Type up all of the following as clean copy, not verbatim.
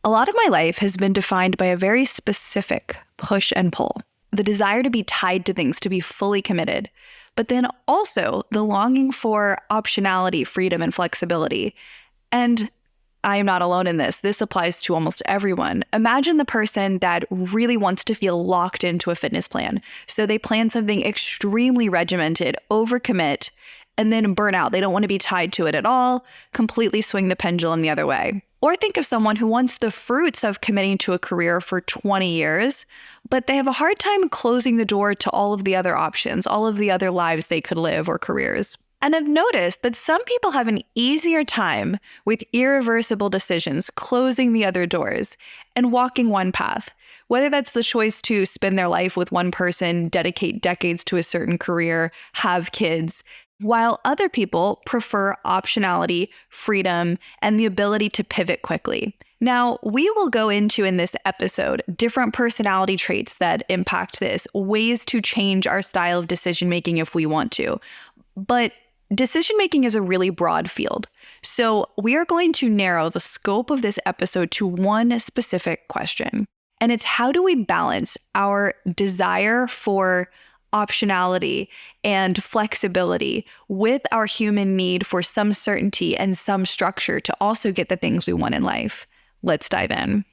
A lot of my life has been defined by a very specific push and pull, the desire to be tied to things, to be fully committed, but then also the longing for optionality, freedom, and flexibility. And I am not alone in this. This applies to almost everyone. Imagine the person that really wants to feel locked into a fitness plan. So they plan something extremely regimented, overcommit, and then burn out. They don't want to be tied to it at all, completely swing the pendulum the other way. Or think of someone who wants the fruits of committing to a career for 20 years, but they have a hard time closing the door to all of the other options, all of the other lives they could live or careers. And I've noticed that some people have an easier time with irreversible decisions, closing the other doors and walking one path, whether that's the choice to spend their life with one person, dedicate decades to a certain career, have kids, while other people prefer optionality, freedom, and the ability to pivot quickly. Now, we will go into in this episode different personality traits that impact this, ways to change our style of decision-making if we want to. But decision-making is a really broad field. So we are going to narrow the scope of this episode to one specific question. And it's, how do we balance our desire for optionality and flexibility with our human need for some certainty and some structure to also get the things we want in life? Let's dive in.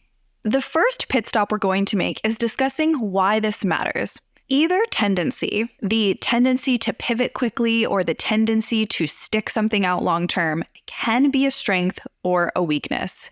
The first pit stop we're going to make is discussing why this matters. Either tendency, the tendency to pivot quickly or the tendency to stick something out long term, can be a strength or a weakness.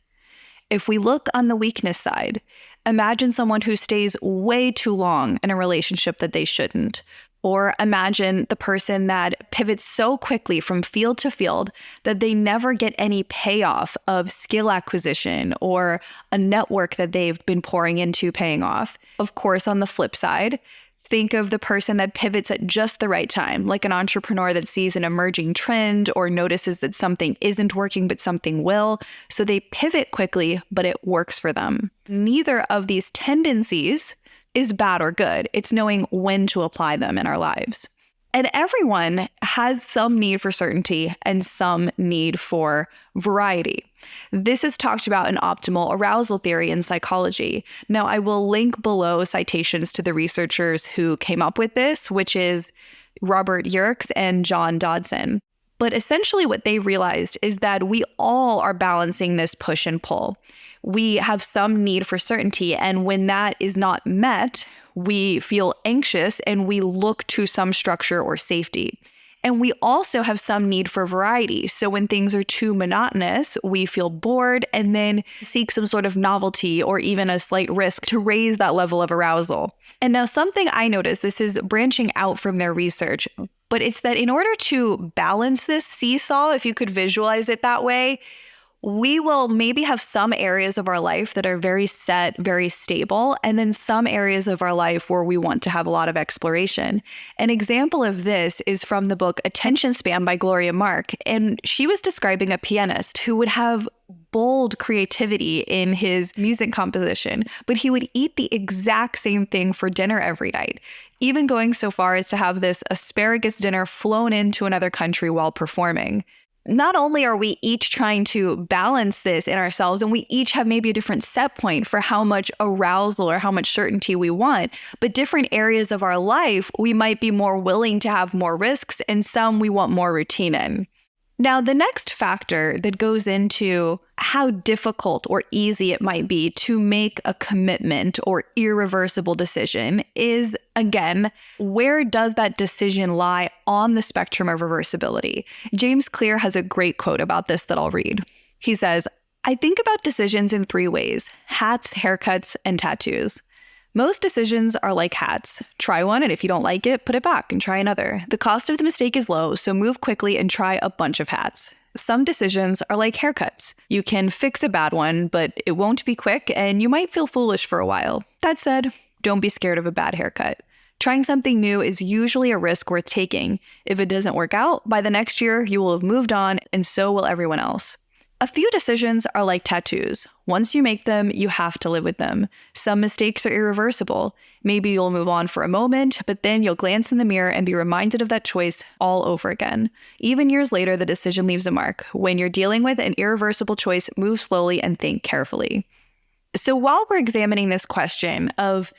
If we look on the weakness side, imagine someone who stays way too long in a relationship that they shouldn't. Or imagine the person that pivots so quickly from field to field that they never get any payoff of skill acquisition or a network that they've been pouring into paying off. Of course, on the flip side, think of the person that pivots at just the right time, like an entrepreneur that sees an emerging trend or notices that something isn't working, but something will. So they pivot quickly, but it works for them. Neither of these tendencies is bad or good. It's knowing when to apply them in our lives. And everyone has some need for certainty and some need for variety. This is talked about in optimal arousal theory in psychology. Now, I will link below citations to the researchers who came up with this, which is Robert Yerkes and John Dodson. But essentially what they realized is that we all are balancing this push and pull. We have some need for certainty, and when that is not met, we feel anxious and we look to some structure or safety. And we also have some need for variety. So when things are too monotonous, we feel bored and then seek some sort of novelty or even a slight risk to raise that level of arousal. And now something I noticed, this is branching out from their research, but it's that in order to balance this seesaw, if you could visualize it that way, we will maybe have some areas of our life that are very set, very stable, and then some areas of our life where we want to have a lot of exploration. An example of this is from the book Attention Span by Gloria Mark, and she was describing a pianist who would have bold creativity in his music composition, but he would eat the exact same thing for dinner every night, even going so far as to have this asparagus dinner flown into another country while performing. Not only are we each trying to balance this in ourselves, and we each have maybe a different set point for how much arousal or how much certainty we want, but different areas of our life, we might be more willing to have more risks, and some we want more routine in. Now, the next factor that goes into how difficult or easy it might be to make a commitment or irreversible decision is, again, where does that decision lie on the spectrum of reversibility? James Clear has a great quote about this that I'll read. He says, "I think about decisions in 3 ways: hats, haircuts, and tattoos. Most decisions are like hats. Try one, and if you don't like it, put it back and try another. The cost of the mistake is low, so move quickly and try a bunch of hats. Some decisions are like haircuts. You can fix a bad one, but it won't be quick, and you might feel foolish for a while. That said, don't be scared of a bad haircut. Trying something new is usually a risk worth taking. If it doesn't work out, by the next year, you will have moved on, and so will everyone else. A few decisions are like tattoos. Once you make them, you have to live with them. Some mistakes are irreversible. Maybe you'll move on for a moment, but then you'll glance in the mirror and be reminded of that choice all over again. Even years later, the decision leaves a mark. When you're dealing with an irreversible choice, move slowly and think carefully." So while we're examining this question of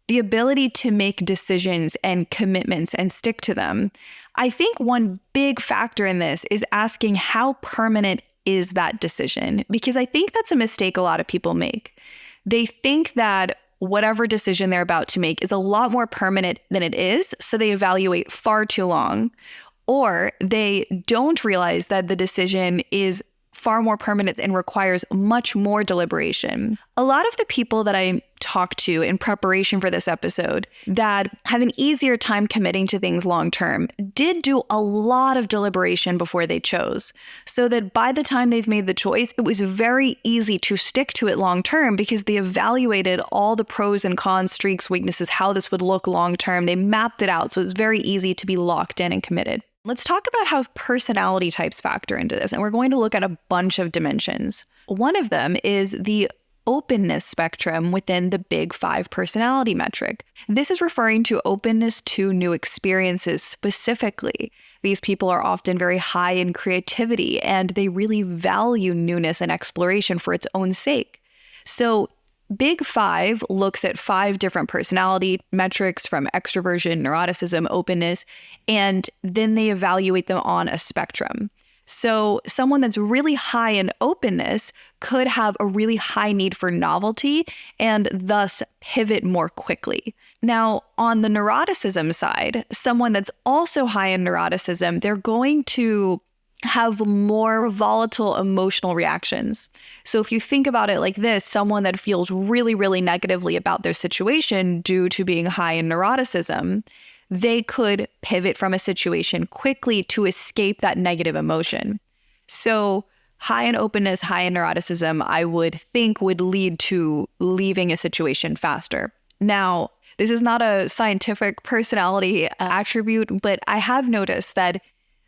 the ability to make decisions and commitments and stick to them, I think one big factor in this is asking how permanent is that decision? Because I think that's a mistake a lot of people make. They think that whatever decision they're about to make is a lot more permanent than it is, so they evaluate far too long, or they don't realize that the decision is far more permanent and requires much more deliberation. A lot of the people that I talked to in preparation for this episode that have an easier time committing to things long term did do a lot of deliberation before they chose, so that by the time they've made the choice, it was very easy to stick to it long term because they evaluated all the pros and cons, streaks, weaknesses, how this would look long term. They mapped it out, so it's very easy to be locked in and committed. Let's talk about how personality types factor into this, and we're going to look at a bunch of dimensions. One of them is the openness spectrum within the Big Five personality metric. This is referring to openness to new experiences specifically. These people are often very high in creativity, and they really value newness and exploration for its own sake. So Big Five looks at 5 different personality metrics from extroversion, neuroticism, openness, and then they evaluate them on a spectrum. So someone that's really high in openness could have a really high need for novelty and thus pivot more quickly. Now, on the neuroticism side, someone that's also high in neuroticism, they're going to have more volatile emotional reactions. So if you think about it like this, someone that feels really, really negatively about their situation due to being high in neuroticism, they could pivot from a situation quickly to escape that negative emotion. So high in openness, high in neuroticism, I would think would lead to leaving a situation faster. Now, this is not a scientific personality attribute, but I have noticed that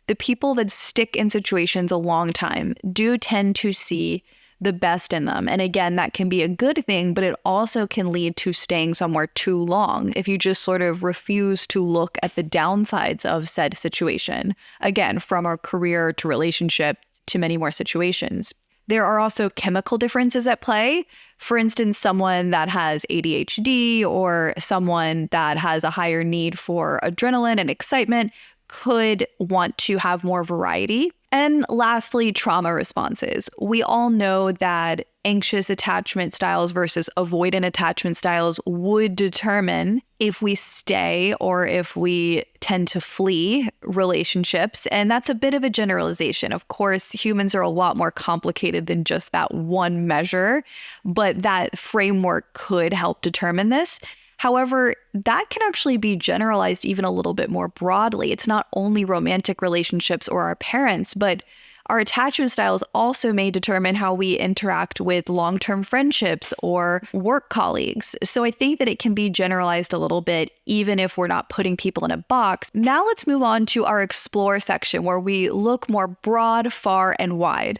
the people that stick in situations a long time do tend to see the best in them. And again, that can be a good thing, but it also can lead to staying somewhere too long if you just sort of refuse to look at the downsides of said situation. Again, from a career to relationship to many more situations. There are also chemical differences at play. For instance, someone that has ADHD or someone that has a higher need for adrenaline and excitement could want to have more variety. And lastly, trauma responses. We all know that anxious attachment styles versus avoidant attachment styles would determine if we stay or if we tend to flee relationships. And that's a bit of a generalization. Of course, humans are a lot more complicated than just that one measure, but that framework could help determine this. However, that can actually be generalized even a little bit more broadly. It's not only romantic relationships or our parents, but our attachment styles also may determine how we interact with long-term friendships or work colleagues. So I think that it can be generalized a little bit, even if we're not putting people in a box. Now let's move on to our explore section, where we look more broad, far, and wide.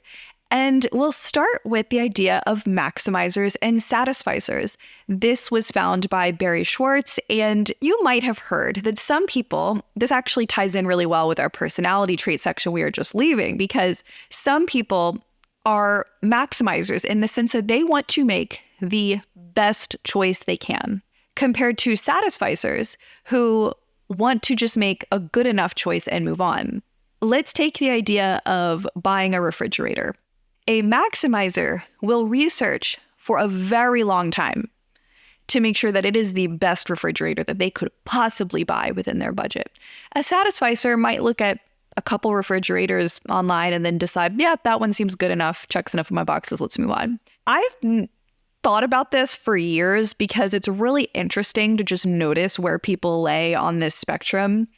And we'll start with the idea of maximizers and satisficers. This was found by Barry Schwartz, and you might have heard that some people, this actually ties in really well with our personality trait section we are just leaving, because some people are maximizers in the sense that they want to make the best choice they can, compared to satisficers who want to just make a good enough choice and move on. Let's take the idea of buying a refrigerator. A maximizer will research for a very long time to make sure that it is the best refrigerator that they could possibly buy within their budget. A satisficer might look at a couple refrigerators online and then decide, yeah, that one seems good enough, checks enough of my boxes, let's move on. I've thought about this for years because it's really interesting to just notice where people lay on this spectrum.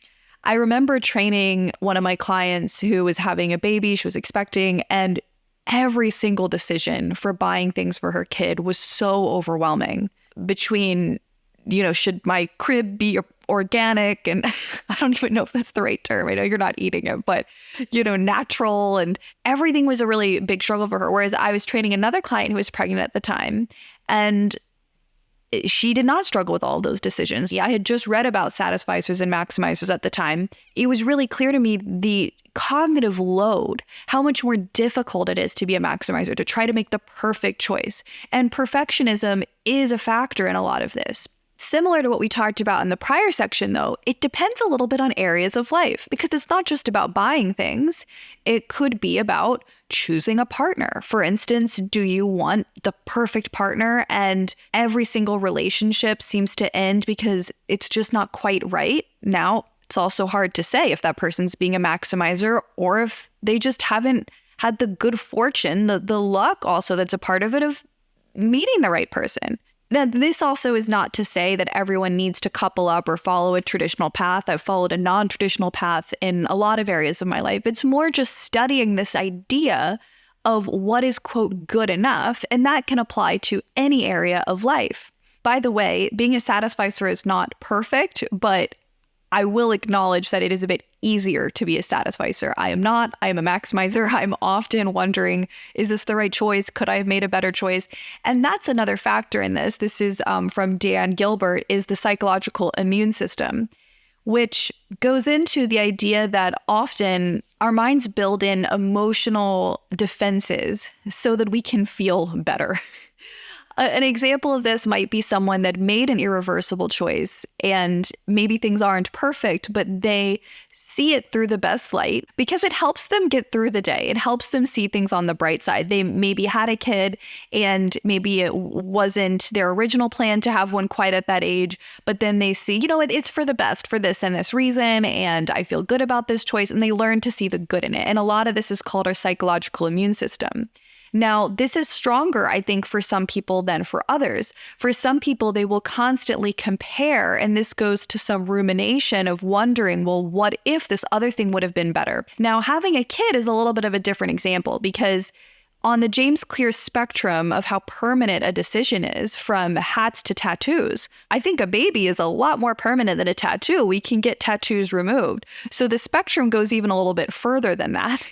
I remember training one of my clients who was having a baby, she was expecting, and every single decision for buying things for her kid was so overwhelming between, should my crib be organic? And I don't even know if that's the right term. I know you're not eating it, but, natural, and everything was a really big struggle for her. Whereas I was training another client who was pregnant at the time, and she did not struggle with all of those decisions. I had just read about satisficers and maximizers at the time. It was really clear to me the cognitive load, how much more difficult it is to be a maximizer, to try to make the perfect choice. And perfectionism is a factor in a lot of this. Similar to what we talked about in the prior section, though, it depends a little bit on areas of life, because it's not just about buying things. It could be about choosing a partner. For instance, do you want the perfect partner and every single relationship seems to end because it's just not quite right? Now, it's also hard to say if that person's being a maximizer or if they just haven't had the good fortune, the luck also that's a part of it, of meeting the right person. Now, this also is not to say that everyone needs to couple up or follow a traditional path. I've followed a non-traditional path in a lot of areas of my life. It's more just studying this idea of what is, quote, good enough, and that can apply to any area of life. By the way, being a satisficer is not perfect, but I will acknowledge that it is a bit easier to be a satisficer. I am not. I am a maximizer. I'm often wondering, is this the right choice? Could I have made a better choice? And that's another factor in this. This is from Dan Gilbert, is the psychological immune system, which goes into the idea that often our minds build in emotional defenses so that we can feel better. An example of this might be someone that made an irreversible choice and maybe things aren't perfect, but they see it through the best light because it helps them get through the day. It helps them see things on the bright side. They maybe had a kid and maybe it wasn't their original plan to have one quite at that age, but then they see, it's for the best for this and this reason, and I feel good about this choice, and they learn to see the good in it. And a lot of this is called our psychological immune system. Now, this is stronger, I think, for some people than for others. For some people, they will constantly compare, and this goes to some rumination of wondering, well, what if this other thing would have been better? Now, having a kid is a little bit of a different example, because on the James Clear spectrum of how permanent a decision is, from hats to tattoos, I think a baby is a lot more permanent than a tattoo. We can get tattoos removed. So the spectrum goes even a little bit further than that.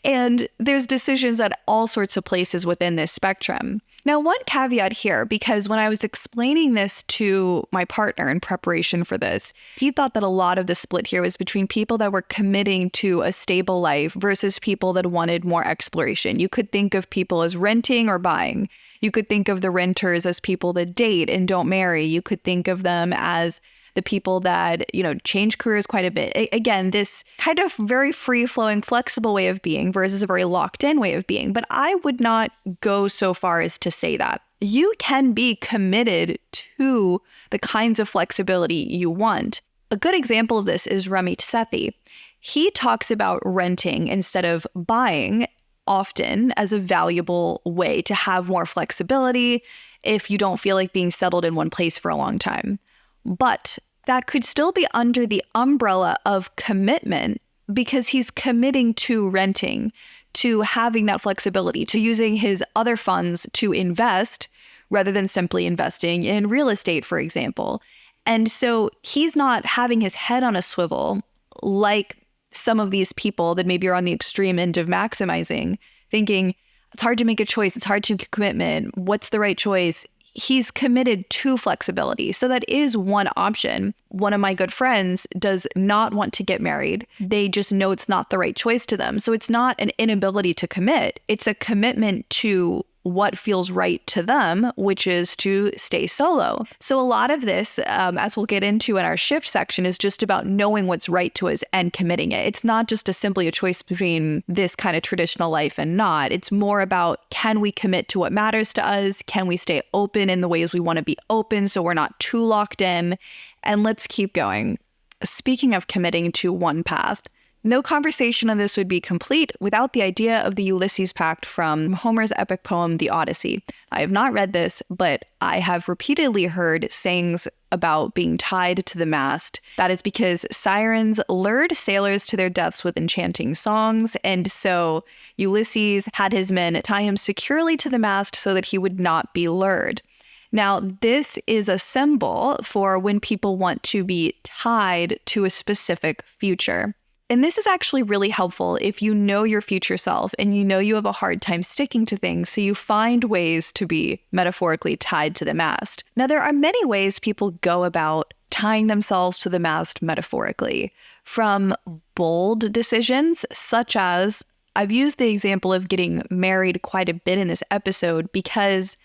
And there's decisions at all sorts of places within this spectrum. Now, one caveat here, because when I was explaining this to my partner in preparation for this, he thought that a lot of the split here was between people that were committing to a stable life versus people that wanted more exploration. You could think of people as renting or buying. You could think of the renters as people that date and don't marry. You could think of them as the people that, change careers quite a bit. Again, this kind of very free-flowing, flexible way of being versus a very locked-in way of being. But I would not go so far as to say that. You can be committed to the kinds of flexibility you want. A good example of this is Ramit Sethi. He talks about renting instead of buying often as a valuable way to have more flexibility if you don't feel like being settled in one place for a long time. But that could still be under the umbrella of commitment, because he's committing to renting, to having that flexibility, to using his other funds to invest rather than simply investing in real estate, for example. And so he's not having his head on a swivel like some of these people that maybe are on the extreme end of maximizing, thinking it's hard to make a choice, it's hard to make a commitment, what's the right choice? He's committed to flexibility. So that is one option. One of my good friends does not want to get married. They just know it's not the right choice to them. So it's not an inability to commit. It's a commitment to what feels right to them, which is to stay solo. So a lot of this, as we'll get into in our shift section, is just about knowing what's right to us and committing it. It's not just simply a choice between this kind of traditional life and not. It's more about, can we commit to what matters to us? Can we stay open in the ways we want to be open so we're not too locked in? And let's keep going. Speaking of committing to one path, no conversation on this would be complete without the idea of the Ulysses Pact from Homer's epic poem, The Odyssey. I have not read this, but I have repeatedly heard sayings about being tied to the mast. That is because sirens lured sailors to their deaths with enchanting songs, and so Ulysses had his men tie him securely to the mast so that he would not be lured. Now, this is a symbol for when people want to be tied to a specific future. And this is actually really helpful if you know your future self and you know you have a hard time sticking to things, so you find ways to be metaphorically tied to the mast. Now, there are many ways people go about tying themselves to the mast metaphorically, from bold decisions, such as I've used the example of getting married quite a bit in this episode because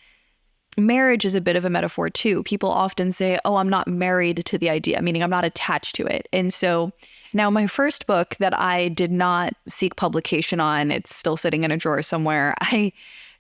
marriage is a bit of a metaphor too. People often say, oh, I'm not married to the idea, meaning I'm not attached to it. And so now my first book that I did not seek publication on, it's still sitting in a drawer somewhere, I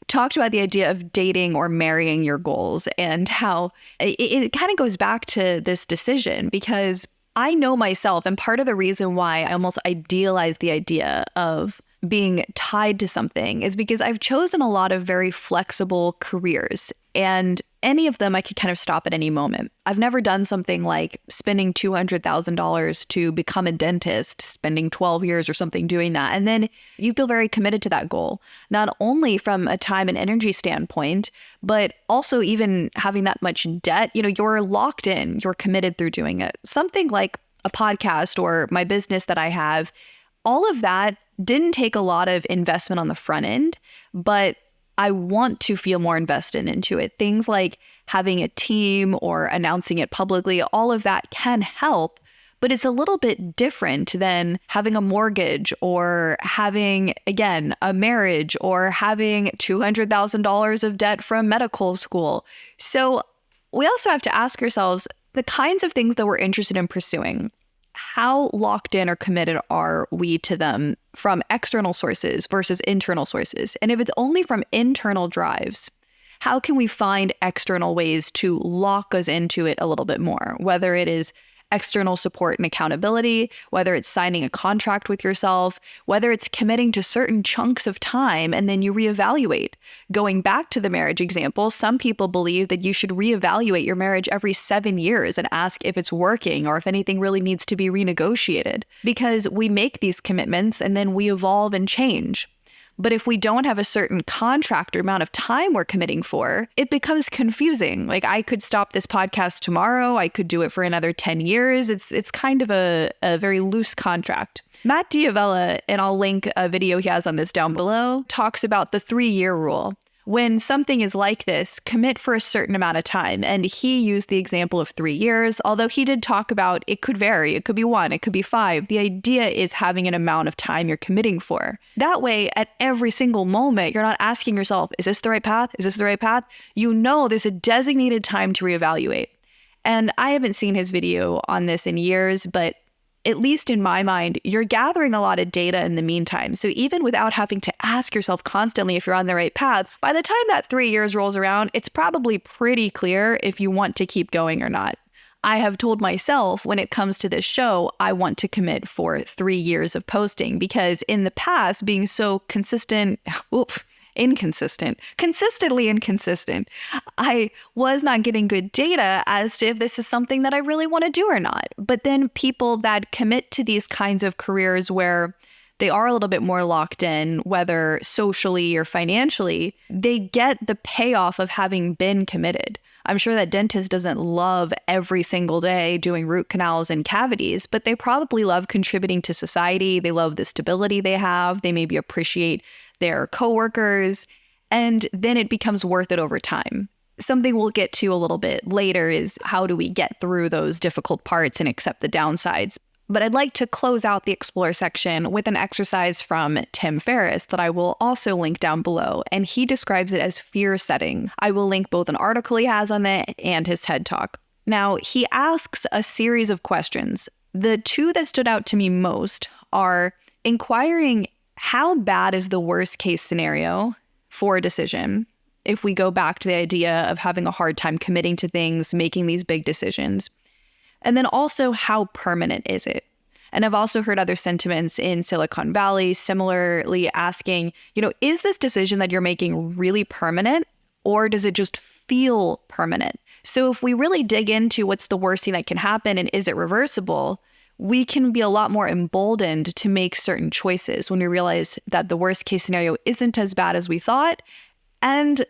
talked about the idea of dating or marrying your goals and how it kind of goes back to this decision, because I know myself, and part of the reason why I almost idealize the idea of being tied to something is because I've chosen a lot of very flexible careers, and any of them I could kind of stop at any moment. I've never done something like spending $200,000 to become a dentist, spending 12 years or something doing that. And then you feel very committed to that goal, not only from a time and energy standpoint, but also even having that much debt. You're locked in, you're committed through doing it. Something like a podcast or my business that I have, all of that didn't take a lot of investment on the front end, but I want to feel more invested into it. Things like having a team or announcing it publicly, all of that can help, but it's a little bit different than having a mortgage or having, again, a marriage or having $200,000 of debt from medical school. So we also have to ask ourselves the kinds of things that we're interested in pursuing. How locked in or committed are we to them from external sources versus internal sources? And if it's only from internal drives, how can we find external ways to lock us into it a little bit more? Whether it is external support and accountability, whether it's signing a contract with yourself, whether it's committing to certain chunks of time and then you reevaluate. Going back to the marriage example, some people believe that you should reevaluate your marriage every 7 years and ask if it's working or if anything really needs to be renegotiated, because we make these commitments and then we evolve and change. But if we don't have a certain contract or amount of time we're committing for, it becomes confusing. Like, I could stop this podcast tomorrow. I could do it for another 10 years. It's kind of a very loose contract. Matt D'Avella, and I'll link a video he has on this down below, talks about the 3-year rule. When something is like this, commit for a certain amount of time. And he used the example of 3 years, although he did talk about it could vary. It could be 1, it could be 5. The idea is having an amount of time you're committing for. That way, at every single moment, you're not asking yourself, is this the right path? Is this the right path? You know there's a designated time to reevaluate. And I haven't seen his video on this in years, but at least in my mind, you're gathering a lot of data in the meantime. So even without having to ask yourself constantly if you're on the right path, by the time that 3 years rolls around, it's probably pretty clear if you want to keep going or not. I have told myself when it comes to this show, I want to commit for 3 years of posting, because in the past, being so consistently inconsistent, I was not getting good data as to if this is something that I really want to do or not. But then people that commit to these kinds of careers where they are a little bit more locked in, whether socially or financially, they get the payoff of having been committed. I'm sure that dentist doesn't love every single day doing root canals and cavities, but they probably love contributing to society. They love the stability they have. They maybe appreciate their coworkers, and then it becomes worth it over time. Something we'll get to a little bit later is how do we get through those difficult parts and accept the downsides. But I'd like to close out the Explore section with an exercise from Tim Ferriss that I will also link down below, and he describes it as fear setting. I will link both an article he has on it and his TED Talk. Now, he asks a series of questions. The two that stood out to me most are inquiring, how bad is the worst case scenario for a decision? If we go back to the idea of having a hard time committing to things, making these big decisions. And then also, how permanent is it? And I've also heard other sentiments in Silicon Valley similarly asking, is this decision that you're making really permanent, or does it just feel permanent? So if we really dig into what's the worst thing that can happen and is it reversible, we can be a lot more emboldened to make certain choices when we realize that the worst case scenario isn't as bad as we thought. And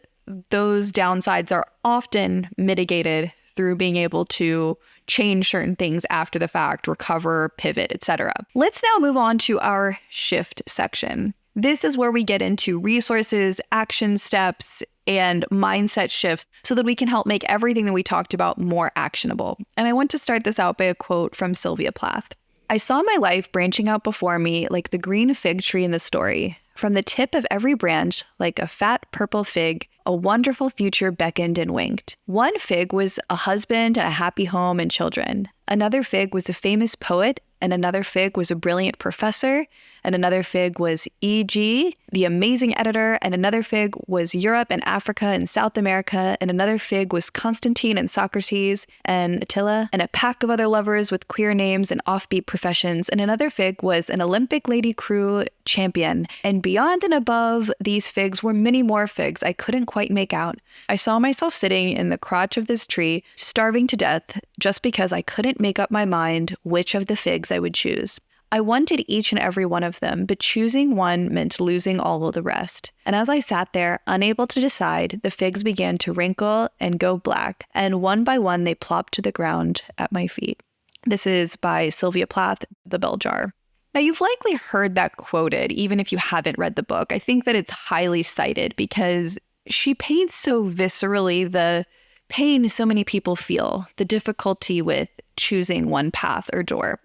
those downsides are often mitigated through being able to change certain things after the fact, recover, pivot, etc. Let's now move on to our shift section. This is where we get into resources, action steps, and mindset shifts so that we can help make everything that we talked about more actionable. And I want to start this out by a quote from Sylvia Plath. "I saw my life branching out before me like the green fig tree in the story. From the tip of every branch, like a fat purple fig, a wonderful future beckoned and winked. One fig was a husband and a happy home and children. Another fig was a famous poet, and another fig was a brilliant professor, and another fig was E.G., the amazing editor, and another fig was Europe and Africa and South America, and another fig was Constantine and Socrates and Attila, and a pack of other lovers with queer names and offbeat professions, and another fig was an Olympic lady crew champion, and beyond and above these figs were many more figs I couldn't quite make out. I saw myself sitting in the crotch of this tree, starving to death, just because I couldn't make up my mind which of the figs I would choose. I wanted each and every one of them, but choosing one meant losing all of the rest. And as I sat there, unable to decide, the figs began to wrinkle and go black, and one by one they plopped to the ground at my feet." This is by Sylvia Plath, The Bell Jar. Now, you've likely heard that quoted, even if you haven't read the book. I think that it's highly cited because she paints so viscerally the pain so many people feel, the difficulty with choosing one path or door.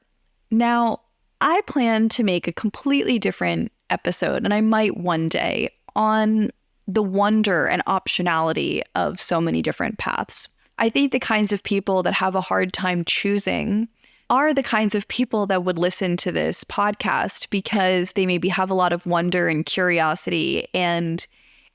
Now, I plan to make a completely different episode, and I might one day, on the wonder and optionality of so many different paths. I think the kinds of people that have a hard time choosing are the kinds of people that would listen to this podcast because they maybe have a lot of wonder and curiosity, and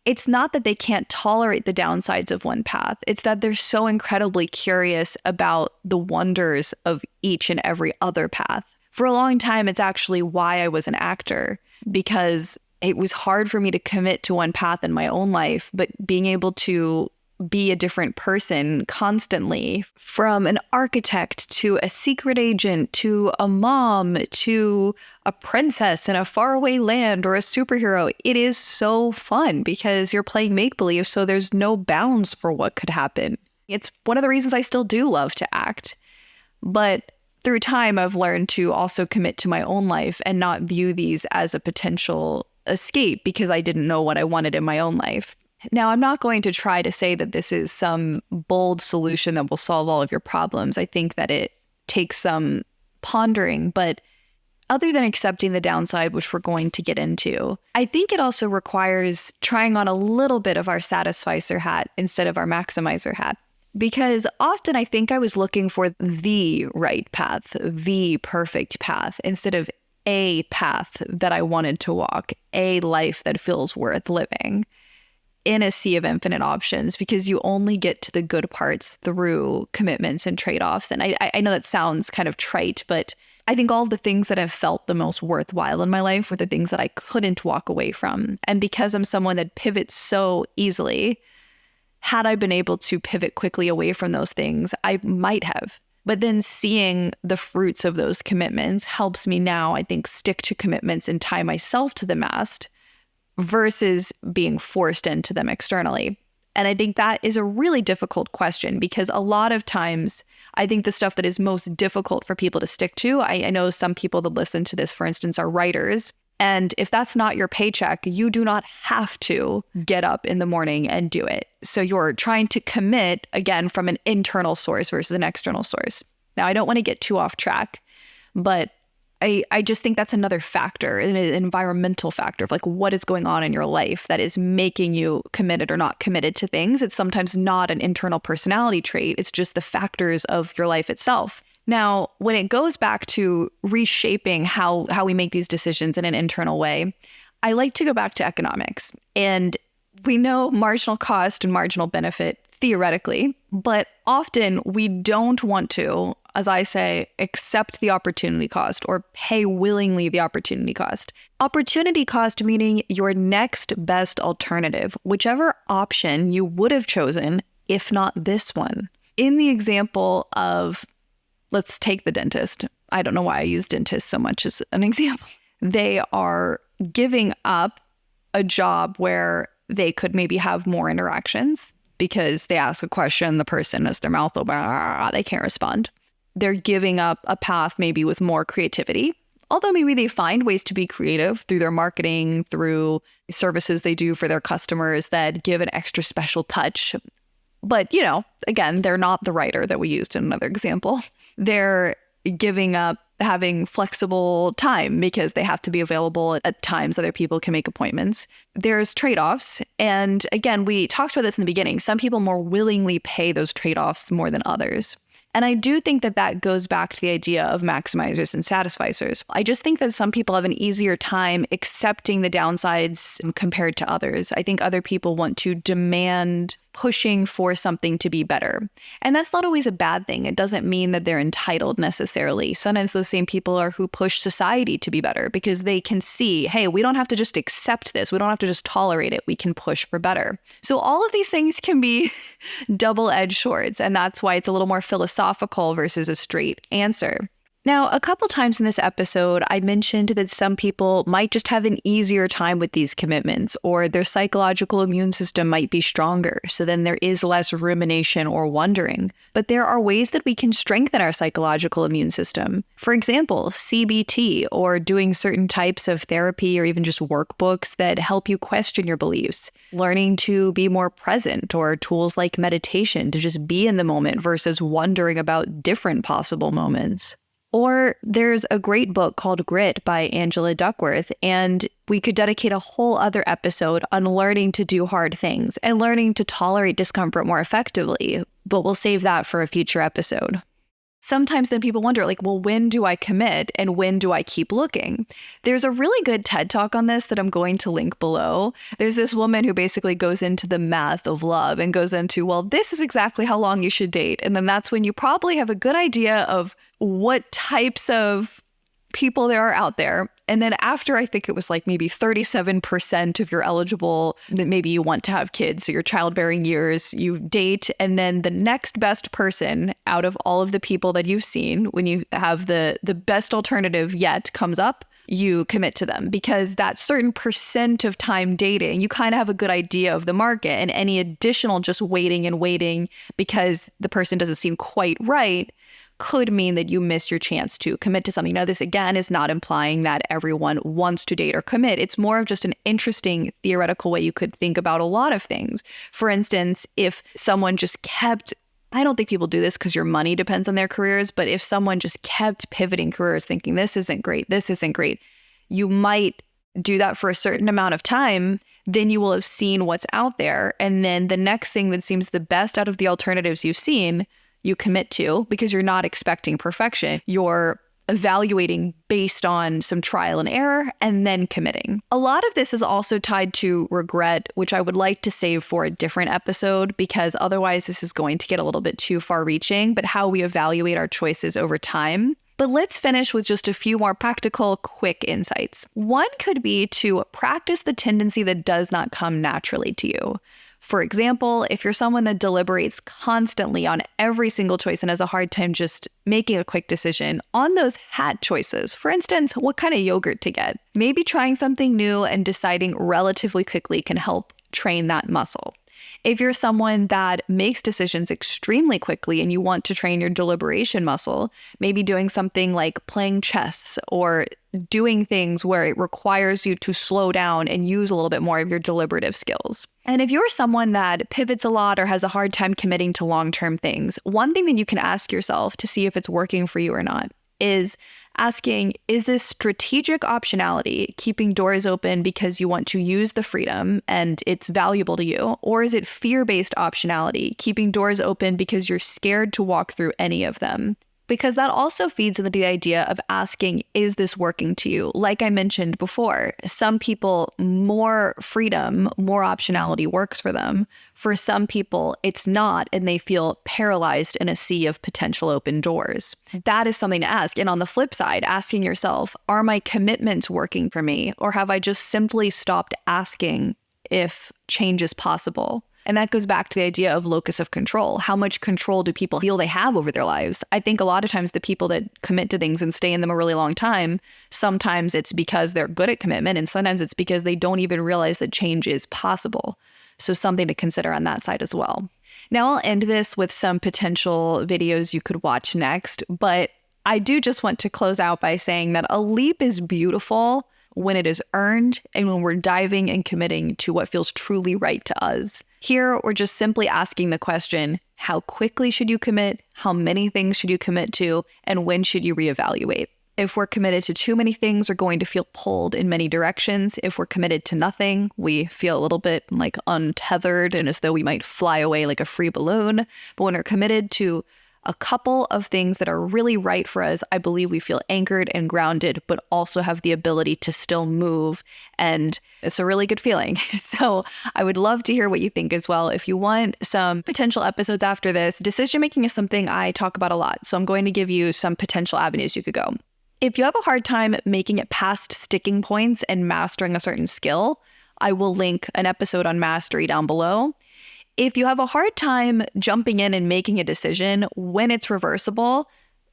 it's not that they can't tolerate the downsides of one path. It's that they're so incredibly curious about the wonders of each and every other path. For a long time, it's actually why I was an actor, because it was hard for me to commit to one path in my own life, but being able to be a different person constantly, from an architect to a secret agent to a mom to a princess in a faraway land or a superhero, it is so fun because you're playing make-believe, so there's no bounds for what could happen. It's one of the reasons I still do love to act. But through time, I've learned to also commit to my own life and not view these as a potential escape because I didn't know what I wanted in my own life. Now, I'm not going to try to say that this is some bold solution that will solve all of your problems. I think that it takes some pondering, but other than accepting the downside, which we're going to get into, I think it also requires trying on a little bit of our Satisficer hat instead of our Maximizer hat. Because often I think I was looking for the right path, the perfect path, instead of a path that I wanted to walk, a life that feels worth living in a sea of infinite options, because you only get to the good parts through commitments and trade-offs. And I know that sounds kind of trite, but I think all of the things that have felt the most worthwhile in my life were the things that I couldn't walk away from. And because I'm someone that pivots so easily, had I been able to pivot quickly away from those things, I might have. But then seeing the fruits of those commitments helps me now, I think, stick to commitments and tie myself to the mast versus being forced into them externally. And I think that is a really difficult question because a lot of times, I think the stuff that is most difficult for people to stick to, I know some people that listen to this, for instance, are writers. And if that's not your paycheck, you do not have to get up in the morning and do it. So you're trying to commit, again, from an internal source versus an external source. Now, I don't want to get too off track, but I just think that's another factor, an environmental factor of like what is going on in your life that is making you committed or not committed to things. It's sometimes not an internal personality trait. It's just the factors of your life itself. Now, when it goes back to reshaping how we make these decisions in an internal way, I like to go back to economics. And we know marginal cost and marginal benefit theoretically, but often we don't want to, as I say, accept the opportunity cost or pay willingly the opportunity cost. Opportunity cost meaning your next best alternative, whichever option you would have chosen, if not this one. In the example of, let's take the dentist. I don't know why I use dentist so much as an example. They are giving up a job where they could maybe have more interactions because they ask a question, the person has their mouth open, they can't respond. they're giving up a path maybe with more creativity. Although maybe they find ways to be creative through their marketing, through services they do for their customers that give an extra special touch. But, again, they're not the writer that we used in another example. They're giving up having flexible time because they have to be available at times other people can make appointments. There's trade-offs. And again, we talked about this in the beginning. Some people more willingly pay those trade-offs more than others. And I do think that that goes back to the idea of maximizers and satisficers. I just think that some people have an easier time accepting the downsides compared to others. I think other people want to demand pushing for something to be better. And that's not always a bad thing. It doesn't mean that they're entitled necessarily. Sometimes those same people are who push society to be better because they can see, hey, we don't have to just accept this. We don't have to just tolerate it. We can push for better. So all of these things can be double-edged swords. And that's why it's a little more philosophical versus a straight answer. Now, a couple times in this episode, I mentioned that some people might just have an easier time with these commitments, or their psychological immune system might be stronger, so then there is less rumination or wondering. But there are ways that we can strengthen our psychological immune system. For example, CBT, or doing certain types of therapy or even just workbooks that help you question your beliefs. Learning to be more present, or tools like meditation to just be in the moment versus wondering about different possible moments. Or there's a great book called Grit by Angela Duckworth, and we could dedicate a whole other episode on learning to do hard things and learning to tolerate discomfort more effectively, but we'll save that for a future episode. Sometimes then people wonder, well, when do I commit and when do I keep looking? There's a really good TED Talk on this that I'm going to link below. There's this woman who basically goes into the math of love and goes into, well, this is exactly how long you should date. And then that's when you probably have a good idea of what types of people there are out there. And then after, I think it was maybe 37% of your eligible, that maybe you want to have kids, so your childbearing years, you date. And then the next best person out of all of the people that you've seen, when you have the best alternative yet comes up, you commit to them, because that certain percent of time dating, you kind of have a good idea of the market, and any additional just waiting because the person doesn't seem quite right could mean that you miss your chance to commit to something. Now, this again is not implying that everyone wants to date or commit. It's more of just an interesting theoretical way you could think about a lot of things. For instance, if someone just kept, I don't think people do this because your money depends on their careers, but if someone just kept pivoting careers thinking this isn't great, you might do that for a certain amount of time. Then you will have seen what's out there. And then the next thing that seems the best out of the alternatives you've seen, you commit to, because you're not expecting perfection. You're evaluating based on some trial and error and then committing. A lot of this is also tied to regret, which I would like to save for a different episode, because otherwise this is going to get a little bit too far reaching, but how we evaluate our choices over time. But let's finish with just a few more practical, quick insights. One could be to practice the tendency that does not come naturally to you. For example, if you're someone that deliberates constantly on every single choice and has a hard time just making a quick decision on those hat choices, for instance, what kind of yogurt to get, maybe trying something new and deciding relatively quickly can help train that muscle. If you're someone that makes decisions extremely quickly and you want to train your deliberation muscle, maybe doing something like playing chess or doing things where it requires you to slow down and use a little bit more of your deliberative skills. And if you're someone that pivots a lot or has a hard time committing to long-term things, one thing that you can ask yourself to see if it's working for you or not is asking, is this strategic optionality, keeping doors open because you want to use the freedom and it's valuable to you? Or is it fear-based optionality, keeping doors open because you're scared to walk through any of them? Because that also feeds into the idea of asking, is this working to you? Like I mentioned before, some people, more freedom, more optionality works for them. For some people, it's not, and they feel paralyzed in a sea of potential open doors. That is something to ask. And on the flip side, asking yourself, are my commitments working for me? Or have I just simply stopped asking if change is possible? And that goes back to the idea of locus of control. How much control do people feel they have over their lives? I think a lot of times the people that commit to things and stay in them a really long time, sometimes it's because they're good at commitment, and sometimes it's because they don't even realize that change is possible. So something to consider on that side as well. Now I'll end this with some potential videos you could watch next, but I do just want to close out by saying that a leap is beautiful when it is earned and when we're diving and committing to what feels truly right to us. Here, we're just simply asking the question, how quickly should you commit? How many things should you commit to? And when should you reevaluate? If we're committed to too many things, we're going to feel pulled in many directions. If we're committed to nothing, we feel a little bit like untethered and as though we might fly away like a free balloon. But when we're committed to a couple of things that are really right for us, I believe we feel anchored and grounded, but also have the ability to still move. And it's a really good feeling. So I would love to hear what you think as well. If you want some potential episodes after this, decision making is something I talk about a lot. So I'm going to give you some potential avenues you could go. If you have a hard time making it past sticking points and mastering a certain skill, I will link an episode on mastery down below. If you have a hard time jumping in and making a decision when it's reversible,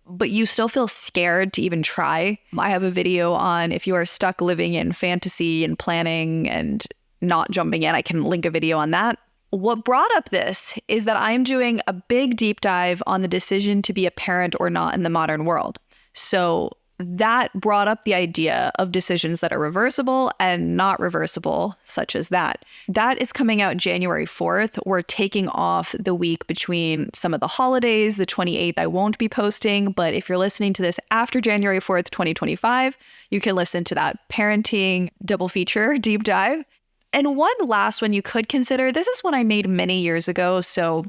but you still feel scared to even try, I have a video on if you are stuck living in fantasy and planning and not jumping in. I can link a video on that. What brought up this is that I'm doing a big deep dive on the decision to be a parent or not in the modern world. So that brought up the idea of decisions that are reversible and not reversible, such as that. That is coming out January 4th. We're taking off the week between some of the holidays. The 28th, I won't be posting, but if you're listening to this after January 4th, 2025, you can listen to that parenting double feature deep dive. And one last one you could consider, this is one I made many years ago, so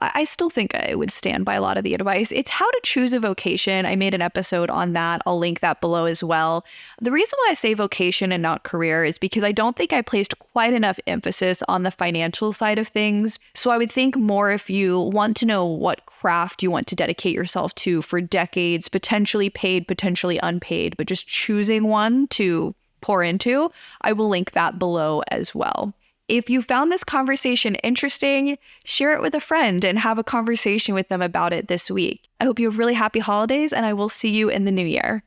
I still think I would stand by a lot of the advice. It's how to choose a vocation. I made an episode on that. I'll link that below as well. The reason why I say vocation and not career is because I don't think I placed quite enough emphasis on the financial side of things. So I would think more if you want to know what craft you want to dedicate yourself to for decades, potentially paid, potentially unpaid, but just choosing one to pour into, I will link that below as well. If you found this conversation interesting, share it with a friend and have a conversation with them about it this week. I hope you have really happy holidays, and I will see you in the new year.